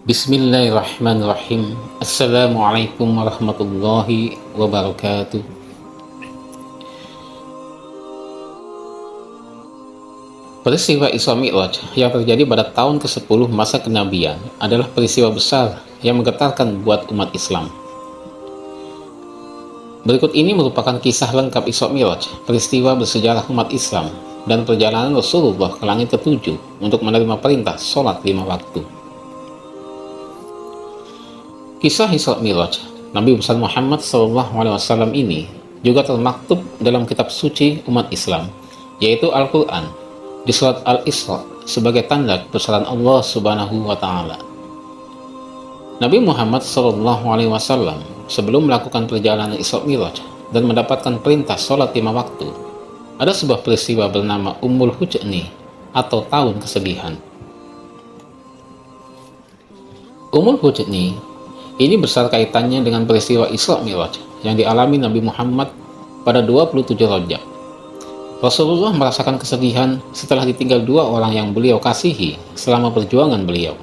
Bismillahirrahmanirrahim. Assalamualaikum warahmatullahi wabarakatuh. Peristiwa Isra Mi'raj yang terjadi pada tahun ke-10 masa kenabian adalah peristiwa besar yang menggetarkan buat umat Islam. Berikut ini merupakan kisah lengkap Isra Mi'raj, peristiwa bersejarah umat Islam, dan perjalanan Rasulullah ke langit ke-7 untuk menerima perintah sholat 5 waktu. Kisah Isra Mi'raj Nabi besar Muhammad SAW ini juga termaktub dalam kitab suci umat Islam, yaitu Al-Quran, di surat Al-Isra sebagai tanda kebesaran Allah Subhanahu wa Ta'ala. Nabi Muhammad SAW sebelum melakukan perjalanan Isra Mi'raj dan mendapatkan perintah sholat 5 waktu, ada sebuah peristiwa bernama Ummul Hujni atau tahun kesedihan. Ummul Hujni ini besar kaitannya dengan peristiwa Isra Mi'raj yang dialami Nabi Muhammad pada 27 Rajab. Rasulullah merasakan kesedihan setelah ditinggal dua orang yang beliau kasihi selama perjuangan beliau,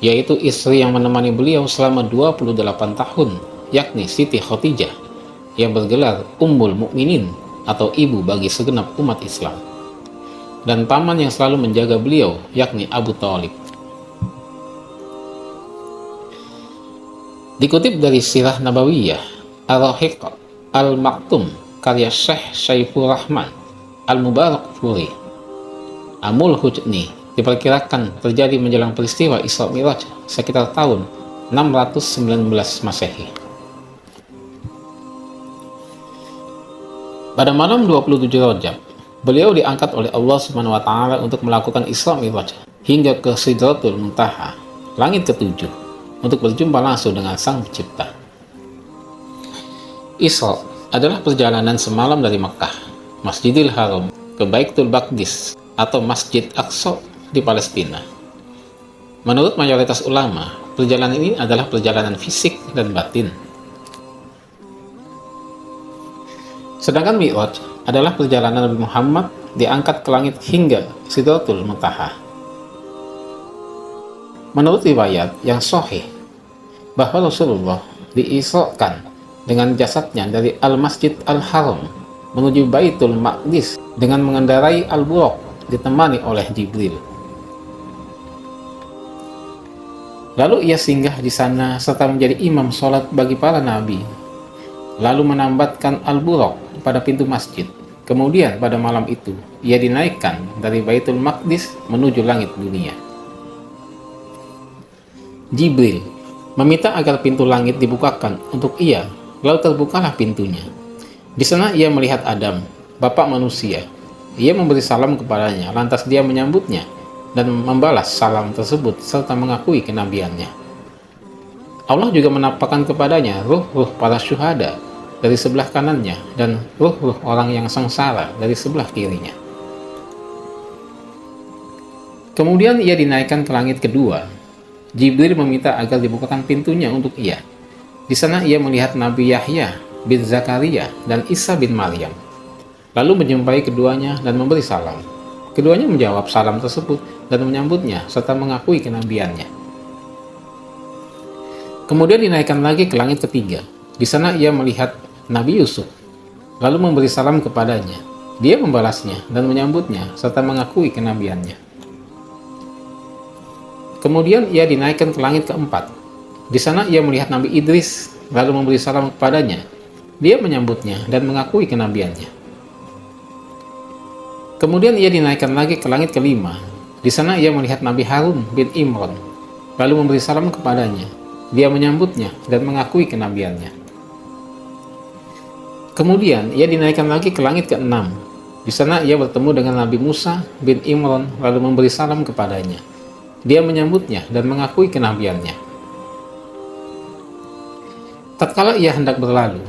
yaitu istri yang menemani beliau selama 28 tahun, yakni Siti Khadijah, yang bergelar Ummul Mukminin atau ibu bagi segenap umat Islam, dan paman yang selalu menjaga beliau, yakni Abu Thalib. Dikutip dari Sirah Nabawiyah Ar-Rahiq Al-Maktum karya Syekh Syaifur Rahman Al-Mubarakfuri, Ummul Hujni diperkirakan terjadi menjelang peristiwa Isra Mi'raj sekitar tahun 619 Masehi. Pada malam 27 Rajab, beliau diangkat oleh Allah Subhanahu wa Ta'ala untuk melakukan Isra Mi'raj hingga ke Sidratul Muntaha, langit ke-7, untuk berjumpa langsung dengan Sang Pencipta. Isra adalah perjalanan semalam dari Mekah, Masjidil Haram, ke Baitul Maqdis atau Masjid Aqsa di Palestina. Menurut mayoritas ulama, perjalanan ini adalah perjalanan fisik dan batin. Sedangkan Mi'raj adalah perjalanan Nabi Muhammad diangkat ke langit hingga Sidratul Muntaha. Menurut riwayat yang sahih bahwa Rasulullah diisrakan dengan jasadnya dari Al-Masjid Al-Haram menuju Baitul Maqdis dengan mengendarai Al-Buraq ditemani oleh Jibril. Lalu ia singgah di sana serta menjadi imam sholat bagi para nabi, lalu menambatkan Al-Buraq pada pintu masjid. Kemudian pada malam itu ia dinaikkan dari Baitul Maqdis menuju langit dunia. Jibril meminta agar pintu langit dibukakan untuk ia, lalu terbukalah pintunya. Di sana ia melihat Adam, bapak manusia. Ia memberi salam kepadanya, lantas dia menyambutnya dan membalas salam tersebut serta mengakui kenabiannya. Allah juga menampakkan kepadanya ruh-ruh para syuhada dari sebelah kanannya dan ruh-ruh orang yang sengsara dari sebelah kirinya. Kemudian ia dinaikkan ke langit kedua. Jibril meminta agar dibukakan pintunya untuk ia. Di sana ia melihat Nabi Yahya bin Zakaria dan Isa bin Maryam, lalu menjumpai keduanya dan memberi salam. Keduanya menjawab salam tersebut dan menyambutnya serta mengakui kenabiannya. Kemudian dinaikkan lagi ke langit ketiga. Di sana ia melihat Nabi Yusuf, lalu memberi salam kepadanya. Dia membalasnya dan menyambutnya serta mengakui kenabiannya. Kemudian ia dinaikkan ke langit keempat. Di sana ia melihat Nabi Idris, lalu memberi salam kepadanya. Dia menyambutnya dan mengakui kenabiannya. Kemudian ia dinaikkan lagi ke langit kelima. Di sana ia melihat Nabi Harun bin Imran, lalu memberi salam kepadanya. Dia menyambutnya dan mengakui kenabiannya. Kemudian ia dinaikkan lagi ke langit keenam. Di sana ia bertemu dengan Nabi Musa bin Imran, lalu memberi salam kepadanya. Dia menyambutnya dan mengakui kenabiannya. Tatkala ia hendak berlalu,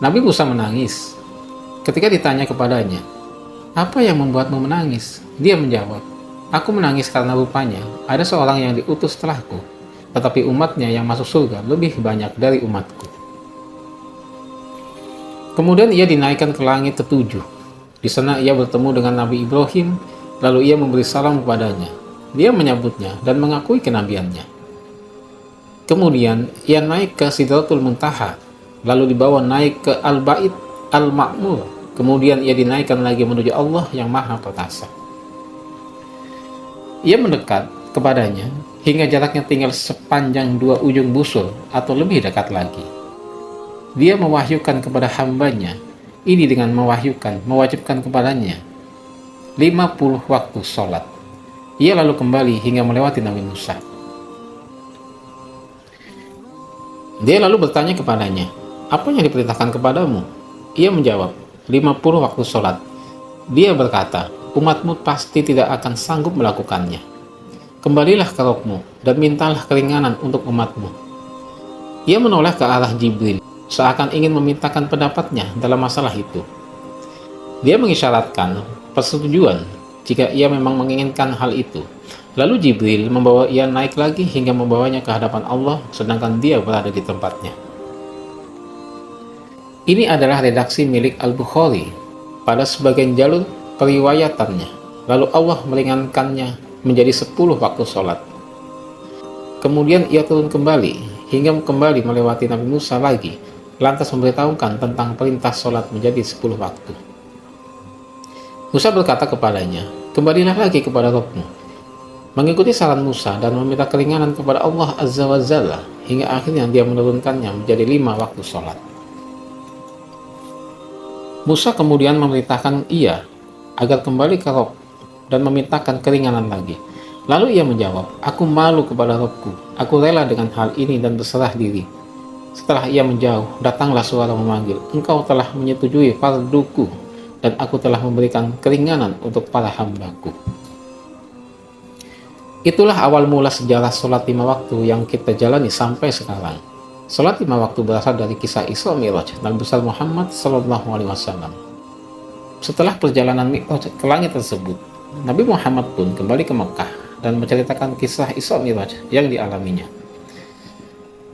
Nabi Musa menangis. Ketika ditanya kepadanya, "Apa yang membuatmu menangis?" Dia menjawab, "Aku menangis karena rupanya ada seorang yang diutus setelahku, tetapi umatnya yang masuk surga lebih banyak dari umatku." Kemudian ia dinaikkan ke langit ke-7. Di sana ia bertemu dengan Nabi Ibrahim, lalu ia memberi salam kepadanya. Dia menyambutnya dan mengakui kenabiannya. Kemudian ia naik ke Sidratul Muntaha, lalu dibawa naik ke Al-Bait Al-Ma'mur. Kemudian ia dinaikkan lagi menuju Allah yang Maha Perkasa. Ia mendekat kepadanya hingga jaraknya tinggal sepanjang 2 ujung busur atau lebih dekat lagi. Dia mewahyukan kepada hambanya ini dengan mewajibkan kepadanya 50 waktu sholat. Ia lalu kembali hingga melewati Nabi Musa. Dia lalu bertanya kepadanya, apa yang diperintahkan kepadamu? Ia menjawab, 50 waktu sholat. Dia berkata, umatmu pasti tidak akan sanggup melakukannya. Kembalilah ke Rabbmu dan mintalah keringanan untuk umatmu. Ia menoleh ke arah Jibril, seakan ingin memintakan pendapatnya dalam masalah itu. Dia mengisyaratkan persetujuan jika ia memang menginginkan hal itu. Lalu Jibril membawa ia naik lagi hingga membawanya ke hadapan Allah, sedangkan dia berada di tempatnya. Ini adalah redaksi milik Al-Bukhari pada sebagian jalur periwayatannya. Lalu Allah meringankannya menjadi 10 waktu sholat. Kemudian ia turun kembali hingga kembali melewati Nabi Musa lagi, lantas memberitahukan tentang perintah sholat menjadi 10 waktu. Musa berkata kepadanya, kembalilah lagi kepada Rabbmu. Mengikuti saran Musa dan meminta keringanan kepada Allah Azza wa Jalla, hingga akhirnya dia menurunkannya menjadi 5 waktu sholat. Musa kemudian memerintahkan ia agar kembali ke Rabb dan memintakan keringanan lagi. Lalu ia menjawab, aku malu kepada Rabbku, aku rela dengan hal ini dan berserah diri. Setelah ia menjauh, datanglah suara memanggil, engkau telah menyetujui farduku dan aku telah memberikan keringanan untuk para hambaku. Itulah awal mula sejarah sholat 5 waktu yang kita jalani sampai sekarang. Sholat 5 waktu berasal dari kisah Isra Mi'raj Nabi besar Muhammad SAW. Setelah perjalanan Mi'raj ke langit tersebut, Nabi Muhammad pun kembali ke Mekah dan menceritakan kisah Isra Mi'raj yang dialaminya.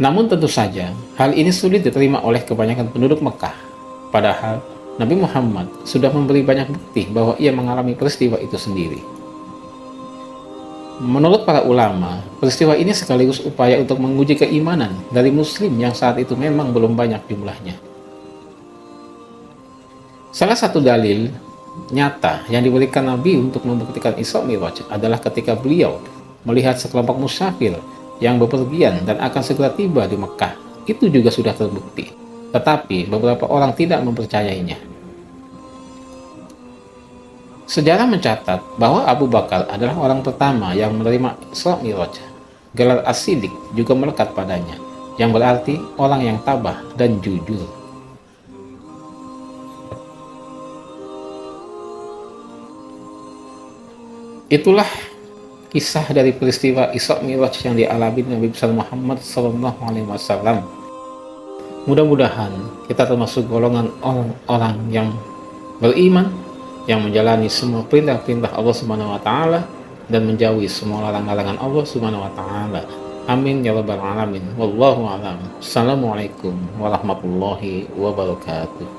Namun tentu saja, hal ini sulit diterima oleh kebanyakan penduduk Mekah. Padahal, Nabi Muhammad sudah memberi banyak bukti bahwa ia mengalami peristiwa itu sendiri. Menurut para ulama, peristiwa ini sekaligus upaya untuk menguji keimanan dari muslim yang saat itu memang belum banyak jumlahnya. Salah satu dalil nyata yang diberikan Nabi untuk membuktikan Isra Mi'raj adalah ketika beliau melihat sekelompok musafir yang bepergian dan akan segera tiba di Mekah. Itu juga sudah terbukti, tetapi beberapa orang tidak mempercayainya. Sejarah mencatat bahwa Abu Bakar adalah orang pertama yang menerima Isra Mi'raj. Gelar As-Siddiq juga melekat padanya, yang berarti orang yang tabah dan jujur. Itulah kisah dari peristiwa Isra Mi'raj yang dialami Nabi besar Muhammad SAW. Mudah-mudahan kita termasuk golongan orang-orang yang beriman, yang menjalani semua perintah-perintah Allah Subhanahu wa taala dan menjauhi semua larangan-larangan Allah Subhanahu wa taala. Amin ya rabbal alamin. Wallahu a'lam. Assalamualaikum warahmatullahi wabarakatuh.